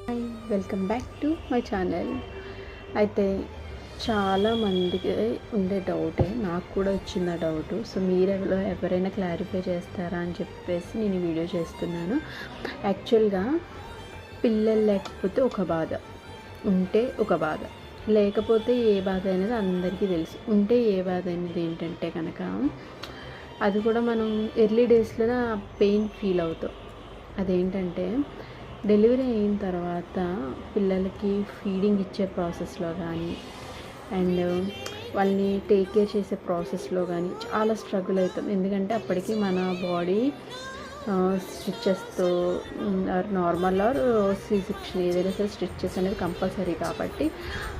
Hi, welcome back to my channel. అయితే చాలామందికి ఉండే డౌటే, నాకు కూడా వచ్చింది ఆ డౌటు. సో మీరు ఎవరైనా క్లారిఫై చేస్తారా అని చెప్పేసి నేను ఈ వీడియో చేస్తున్నాను. యాక్చువల్గా పిల్లలు లేకపోతే ఒక బాధ, ఉంటే ఒక బాధ, లేకపోతే ఏ బాధ అనేది అందరికీ తెలుసు. ఉంటే ఏ బాధ అనేది ఏంటంటే కనుక, అది కూడా మనం ఎర్లీ డేస్లో పెయిన్ ఫీల్ అవుతాం. అదేంటంటే డెలివరీ అయిన తర్వాత పిల్లలకి ఫీడింగ్ ఇచ్చే ప్రాసెస్లో కానీ అండ్ వాళ్ళని టేక్ కేర్ చేసే ప్రాసెస్లో కానీ చాలా స్ట్రగుల్ అవుతాం. ఎందుకంటే అప్పటికి మన బాడీ స్టిచ్చెస్తో నార్మల్ ఆర్ సి సెక్షన్ ఏదైనా సరే స్టిచ్చెస్ అనేది కంపల్సరీ. కాబట్టి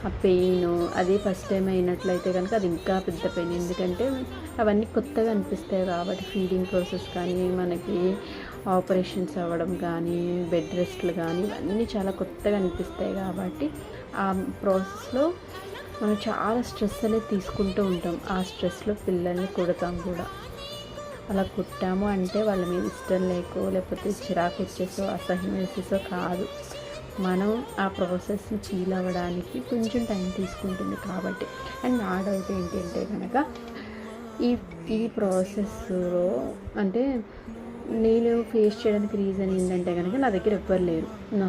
ఆ పెయిన్ అది ఫస్ట్ టైం అయినట్లయితే కనుక అది ఇంకా పెద్ద పెయిన్. ఎందుకంటే అవన్నీ కొత్తగా అనిపిస్తాయి కాబట్టి, ఫీడింగ్ ప్రాసెస్ కానీ, మనకి ఆపరేషన్స్ అవ్వడం కానీ, బెడ్ రెస్ట్లు కానీ, ఇవన్నీ చాలా కొత్తగా అనిపిస్తాయి. కాబట్టి ఆ ప్రాసెస్లో మనం చాలా స్ట్రెస్ అనేది తీసుకుంటూ ఉంటాం. ఆ స్ట్రెస్లో పిల్లల్ని కొడతాం కూడా. అలా కుట్టాము అంటే వాళ్ళ మీద ఇష్టం లేకో, లేకపోతే చిరాకు వచ్చేసో, అసహ్యం వేసేసో కాదు, మనం ఆ ప్రాసెస్ని ఫీల్ అవ్వడానికి కొంచెం టైం తీసుకుంటుంది కాబట్టి. అండ్ నా డౌట్ ఏంటంటే కనుక, ఈ ప్రాసెస్లో అంటే నేను ఫేస్ చేయడానికి రీజన్ ఏంటంటే కనుక, నా దగ్గర ఎవ్వరు లేరు. నా